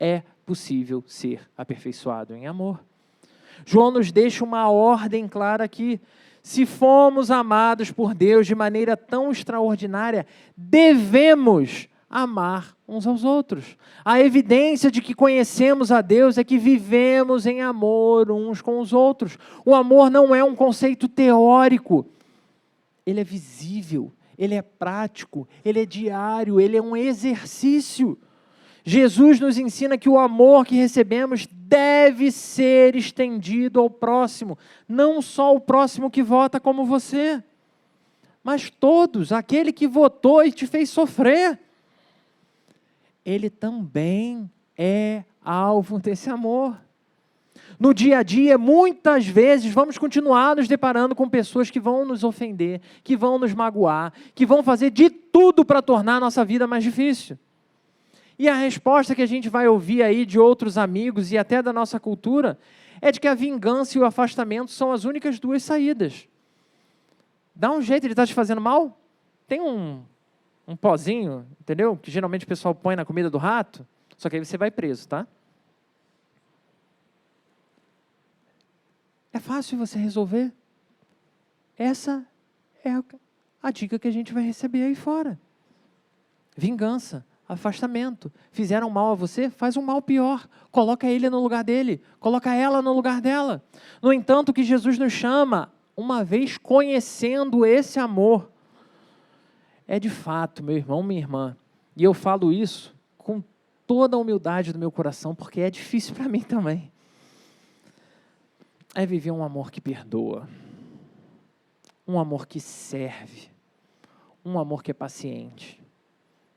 É possível ser aperfeiçoado em amor. João nos deixa uma ordem clara aqui. Se fomos amados por Deus de maneira tão extraordinária, devemos amar uns aos outros. A evidência de que conhecemos a Deus é que vivemos em amor uns com os outros. O amor não é um conceito teórico. Ele é visível, ele é prático, ele é diário, ele é um exercício. Jesus nos ensina que o amor que recebemos deve ser estendido ao próximo, não só o próximo que vota como você, mas todos, aquele que votou e te fez sofrer. Ele também é alvo desse amor. No dia a dia, muitas vezes, vamos continuar nos deparando com pessoas que vão nos ofender, que vão nos magoar, que vão fazer de tudo para tornar a nossa vida mais difícil. E a resposta que a gente vai ouvir aí de outros amigos e até da nossa cultura é de que a vingança e o afastamento são as únicas duas saídas. Dá um jeito, ele está te fazendo mal? Tem um pozinho, entendeu? Que geralmente o pessoal põe na comida do rato, só que aí você vai preso, tá? É fácil você resolver. Essa é a dica que a gente vai receber aí fora. Vingança. Afastamento. Fizeram mal a você? Faz um mal pior. Coloca ele no lugar dele. Coloca ela no lugar dela. No entanto, o que Jesus nos chama, uma vez conhecendo esse amor, é de fato, meu irmão, minha irmã, e eu falo isso com toda a humildade do meu coração, porque é difícil para mim também, é viver um amor que perdoa, um amor que serve, um amor que é paciente,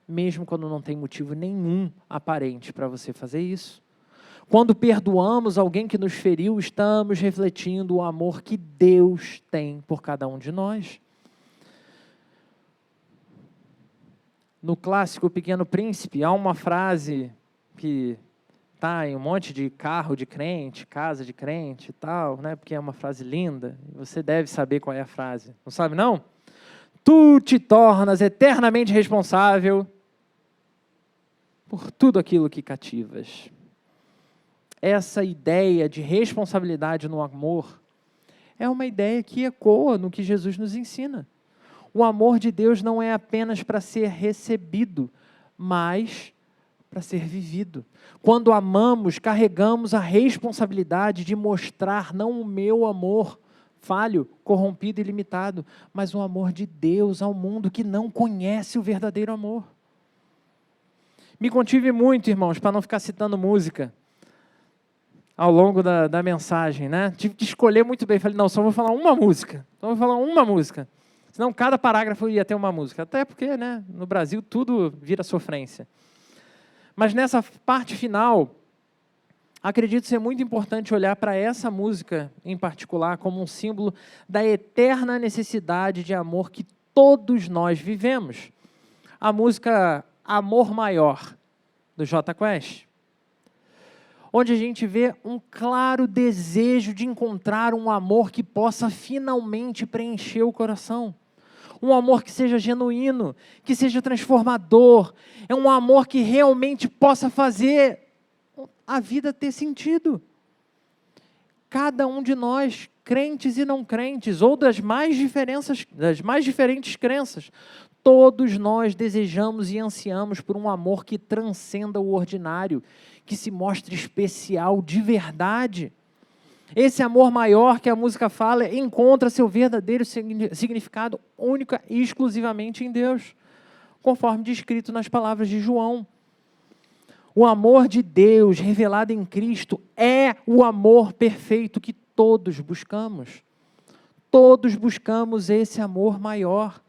mesmo quando não tem motivo nenhum aparente para você fazer isso. Quando perdoamos alguém que nos feriu, estamos refletindo o amor que Deus tem por cada um de nós. No clássico Pequeno Príncipe, há uma frase que está em um monte de carro de crente, casa de crente e tal, né? Porque é uma frase linda, você deve saber qual é a frase. Não sabe, não? Tu te tornas eternamente responsável por tudo aquilo que cativas. Essa ideia de responsabilidade no amor é uma ideia que ecoa no que Jesus nos ensina. O amor de Deus não é apenas para ser recebido, mas para ser vivido. Quando amamos, carregamos a responsabilidade de mostrar não o meu amor falho, corrompido e limitado, mas o amor de Deus ao mundo que não conhece o verdadeiro amor. Me contive muito, irmãos, para não ficar citando música ao longo da mensagem, né? Tive que escolher muito bem. Falei, não, só vou falar uma música. Só vou falar uma música. Senão cada parágrafo ia ter uma música. Até porque, né, no Brasil tudo vira sofrência. Mas nessa parte final, acredito ser muito importante olhar para essa música em particular como um símbolo da eterna necessidade de amor que todos nós vivemos. A música Amor Maior, do Jota Quest, onde a gente vê um claro desejo de encontrar um amor que possa finalmente preencher o coração. Um amor que seja genuíno, que seja transformador. É um amor que realmente possa fazer a vida ter sentido. Cada um de nós, crentes e não crentes, ou das mais diferentes crenças, todos nós desejamos e ansiamos por um amor que transcenda o ordinário, que se mostre especial de verdade. Esse amor maior que a música fala encontra seu verdadeiro significado única e exclusivamente em Deus, conforme descrito nas palavras de João. O amor de Deus revelado em Cristo é o amor perfeito que todos buscamos. Todos buscamos esse amor maior,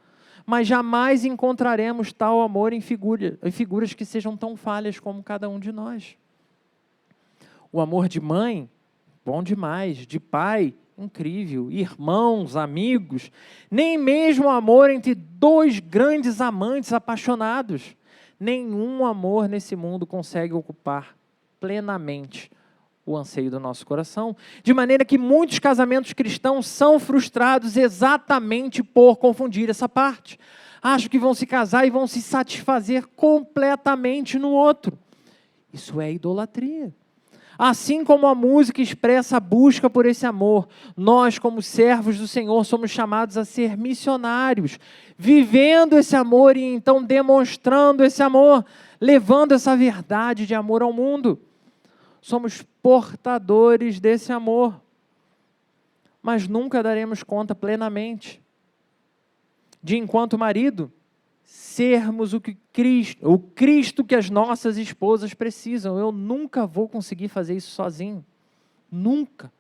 mas jamais encontraremos tal amor em figuras que sejam tão falhas como cada um de nós. O amor de mãe, bom demais, de pai, incrível, irmãos, amigos, nem mesmo o amor entre dois grandes amantes apaixonados. Nenhum amor nesse mundo consegue ocupar plenamente o anseio do nosso coração, de maneira que muitos casamentos cristãos são frustrados exatamente por confundir essa parte. Acham que vão se casar e vão se satisfazer completamente no outro. Isso é idolatria. Assim como a música expressa a busca por esse amor, nós, como servos do Senhor, somos chamados a ser missionários, vivendo esse amor e então demonstrando esse amor, levando essa verdade de amor ao mundo. Somos portadores desse amor, mas nunca daremos conta plenamente de, enquanto marido, sermos o Cristo que as nossas esposas precisam. Eu nunca vou conseguir fazer isso sozinho. Nunca.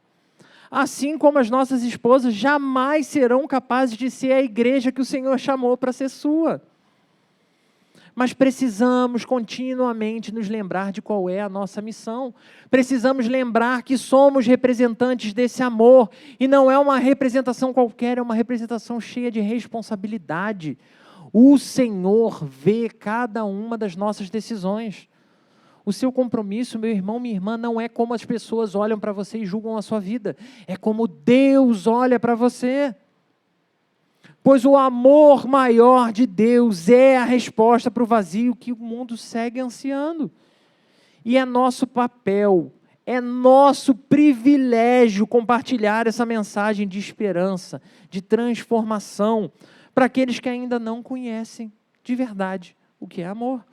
Assim como as nossas esposas jamais serão capazes de ser a igreja que o Senhor chamou para ser sua. Mas precisamos continuamente nos lembrar de qual é a nossa missão. Precisamos lembrar que somos representantes desse amor. E não é uma representação qualquer, é uma representação cheia de responsabilidade. O Senhor vê cada uma das nossas decisões. O seu compromisso, meu irmão, minha irmã, não é como as pessoas olham para você e julgam a sua vida. É como Deus olha para você. Pois o amor maior de Deus é a resposta para o vazio que o mundo segue ansiando. E é nosso papel, é nosso privilégio compartilhar essa mensagem de esperança, de transformação, para aqueles que ainda não conhecem de verdade o que é amor.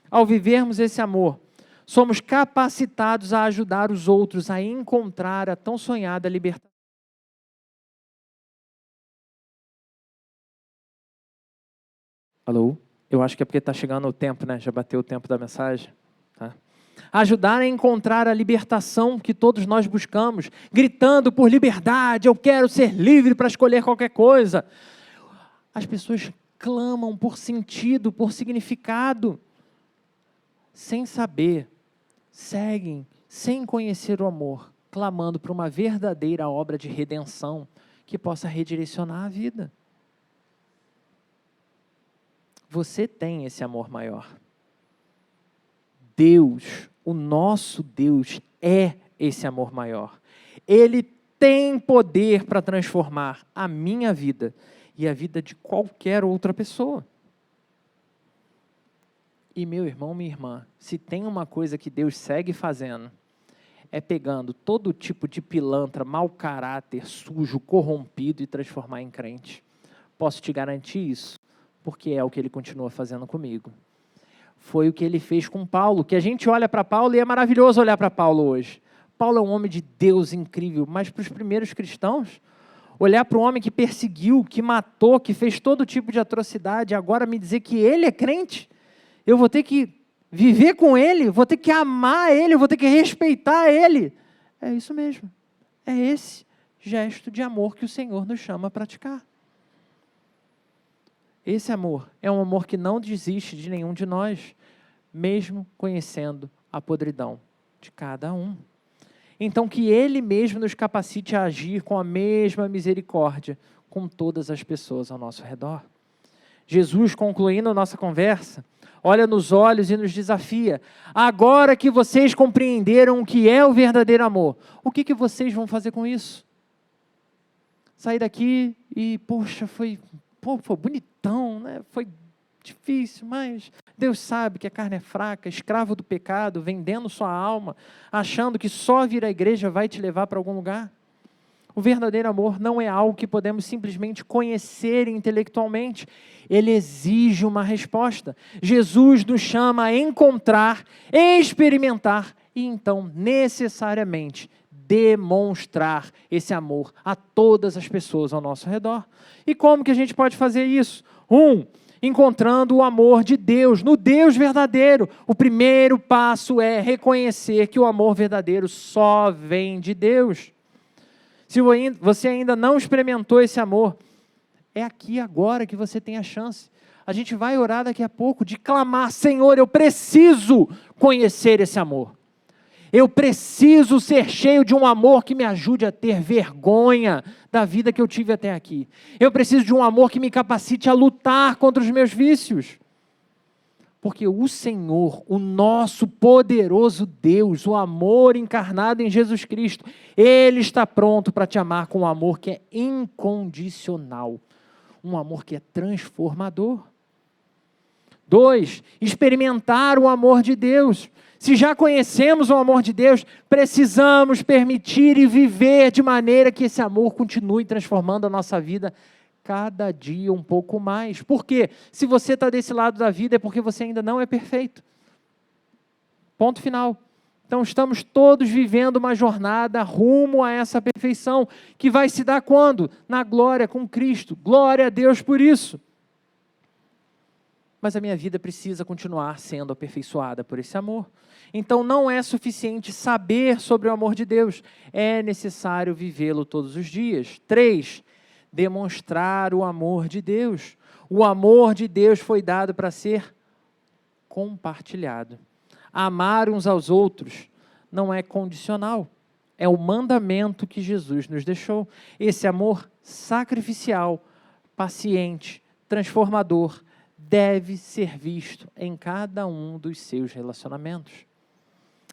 Ao vivermos esse amor, somos capacitados a ajudar os outros a encontrar a tão sonhada libertação. Alô? Eu acho que é porque está chegando o tempo, né? Já bateu o tempo da mensagem. Tá? Ajudar a encontrar a libertação que todos nós buscamos, gritando por liberdade, eu quero ser livre para escolher qualquer coisa. As pessoas clamam por sentido, por significado, sem saber, seguem, sem conhecer o amor, clamando por uma verdadeira obra de redenção que possa redirecionar a vida. Você tem esse amor maior. Deus, o nosso Deus, é esse amor maior. Ele tem poder para transformar a minha vida e a vida de qualquer outra pessoa. E meu irmão, minha irmã, se tem uma coisa que Deus segue fazendo, é pegando todo tipo de pilantra, mau caráter, sujo, corrompido e transformar em crente. Posso te garantir isso, porque é o que ele continua fazendo comigo. Foi o que ele fez com Paulo, que a gente olha para Paulo e é maravilhoso olhar para Paulo hoje. Paulo é um homem de Deus incrível, mas para os primeiros cristãos, olhar para um homem que perseguiu, que matou, que fez todo tipo de atrocidade, agora me dizer que ele é crente, eu vou ter que viver com ele, vou ter que amar ele, vou ter que respeitar ele. É isso mesmo. É esse gesto de amor que o Senhor nos chama a praticar. Esse amor é um amor que não desiste de nenhum de nós, mesmo conhecendo a podridão de cada um. Então, que Ele mesmo nos capacite a agir com a mesma misericórdia com todas as pessoas ao nosso redor. Jesus, concluindo a nossa conversa, olha nos olhos e nos desafia. Agora que vocês compreenderam o que é o verdadeiro amor, o que vocês vão fazer com isso? Sair daqui e, poxa, foi bonitão, né? Foi difícil, mas Deus sabe que a carne é fraca, escravo do pecado, vendendo sua alma, achando que só vir à igreja vai te levar para algum lugar. O verdadeiro amor não é algo que podemos simplesmente conhecer intelectualmente. Ele exige uma resposta. Jesus nos chama a encontrar, experimentar e então, necessariamente, demonstrar esse amor a todas as pessoas ao nosso redor. E como que a gente pode fazer isso? Encontrando o amor de Deus, no Deus verdadeiro. O primeiro passo é reconhecer que o amor verdadeiro só vem de Deus. Se você ainda não experimentou esse amor, é aqui agora que você tem a chance. A gente vai orar daqui a pouco de clamar: Senhor, eu preciso conhecer esse amor. Eu preciso ser cheio de um amor que me ajude a ter vergonha da vida que eu tive até aqui. Eu preciso de um amor que me capacite a lutar contra os meus vícios. Porque o Senhor, o nosso poderoso Deus, o amor encarnado em Jesus Cristo, Ele está pronto para te amar com um amor que é incondicional. Um amor que é transformador. 2, experimentar o amor de Deus. Se já conhecemos o amor de Deus, precisamos permitir e viver de maneira que esse amor continue transformando a nossa vida cada dia um pouco mais. Por quê? Se você está desse lado da vida é porque você ainda não é perfeito. Ponto final. Então estamos todos vivendo uma jornada rumo a essa perfeição, que vai se dar quando? Na glória com Cristo. Glória a Deus por isso. Mas a minha vida precisa continuar sendo aperfeiçoada por esse amor. Então não é suficiente saber sobre o amor de Deus, é necessário vivê-lo todos os dias. 3, demonstrar o amor de Deus. O amor de Deus foi dado para ser compartilhado. Amar uns aos outros não é condicional, é o mandamento que Jesus nos deixou. Esse amor sacrificial, paciente, transformador, deve ser visto em cada um dos seus relacionamentos.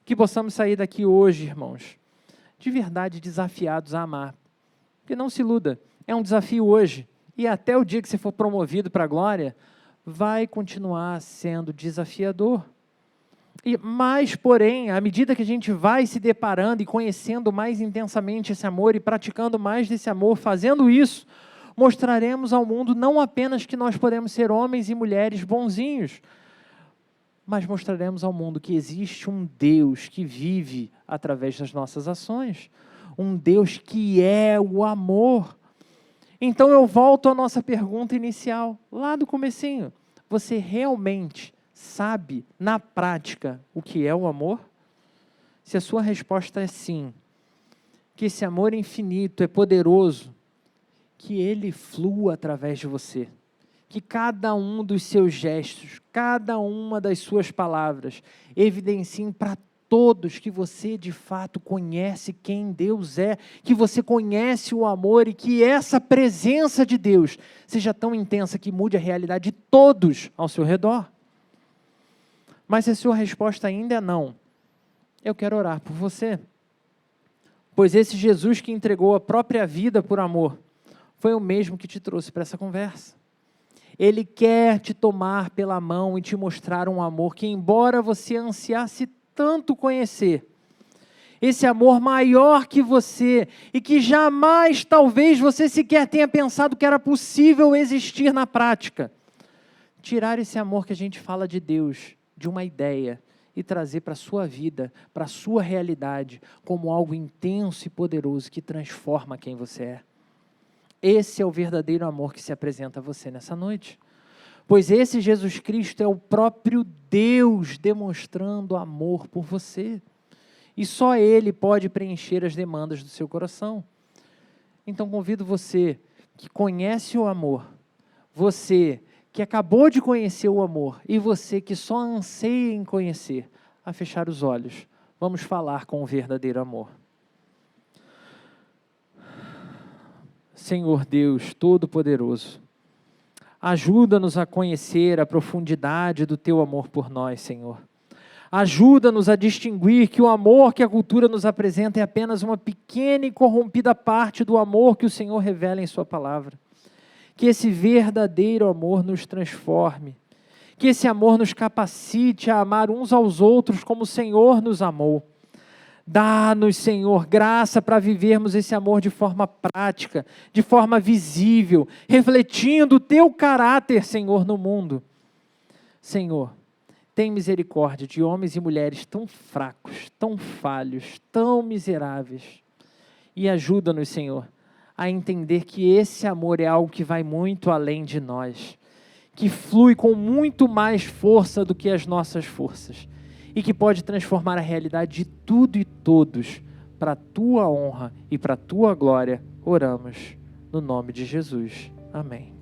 Que possamos sair daqui hoje, irmãos, de verdade desafiados a amar. Porque não se iluda, é um desafio hoje, e até o dia que você for promovido para a glória, vai continuar sendo desafiador. Mas, porém, à medida que a gente vai se deparando e conhecendo mais intensamente esse amor e praticando mais desse amor, fazendo isso, mostraremos ao mundo não apenas que nós podemos ser homens e mulheres bonzinhos, mas mostraremos ao mundo que existe um Deus que vive através das nossas ações, um Deus que é o amor. Então eu volto à nossa pergunta inicial, lá do comecinho. Você realmente sabe, na prática, o que é o amor? Se a sua resposta é sim, que esse amor infinito é poderoso, que ele flua através de você, que cada um dos seus gestos, cada uma das suas palavras, evidenciem para todos que você de fato conhece quem Deus é, que você conhece o amor e que essa presença de Deus seja tão intensa que mude a realidade de todos ao seu redor. Mas se a sua resposta ainda é não, eu quero orar por você, pois esse Jesus que entregou a própria vida por amor, foi o mesmo que te trouxe para essa conversa. Ele quer te tomar pela mão e te mostrar um amor que, embora você ansiasse tanto conhecer, esse amor maior que você e que jamais, talvez, você sequer tenha pensado que era possível existir na prática. Tirar esse amor que a gente fala de Deus, de uma ideia, e trazer para a sua vida, para a sua realidade, como algo intenso e poderoso que transforma quem você é. Esse é o verdadeiro amor que se apresenta a você nessa noite. Pois esse Jesus Cristo é o próprio Deus demonstrando amor por você. E só Ele pode preencher as demandas do seu coração. Então convido você que conhece o amor, você que acabou de conhecer o amor e você que só anseia em conhecer, a fechar os olhos. Vamos falar com o verdadeiro amor. Senhor Deus Todo-Poderoso, ajuda-nos a conhecer a profundidade do Teu amor por nós, Senhor. Ajuda-nos a distinguir que o amor que a cultura nos apresenta é apenas uma pequena e corrompida parte do amor que o Senhor revela em Sua palavra. Que esse verdadeiro amor nos transforme, que esse amor nos capacite a amar uns aos outros como o Senhor nos amou. Dá-nos, Senhor, graça para vivermos esse amor de forma prática, de forma visível, refletindo o Teu caráter, Senhor, no mundo. Senhor, tem misericórdia de homens e mulheres tão fracos, tão falhos, tão miseráveis. E ajuda-nos, Senhor, a entender que esse amor é algo que vai muito além de nós, que flui com muito mais força do que as nossas forças e que pode transformar a realidade de tudo e todos para a Tua honra e para a Tua glória. Oramos no nome de Jesus. Amém.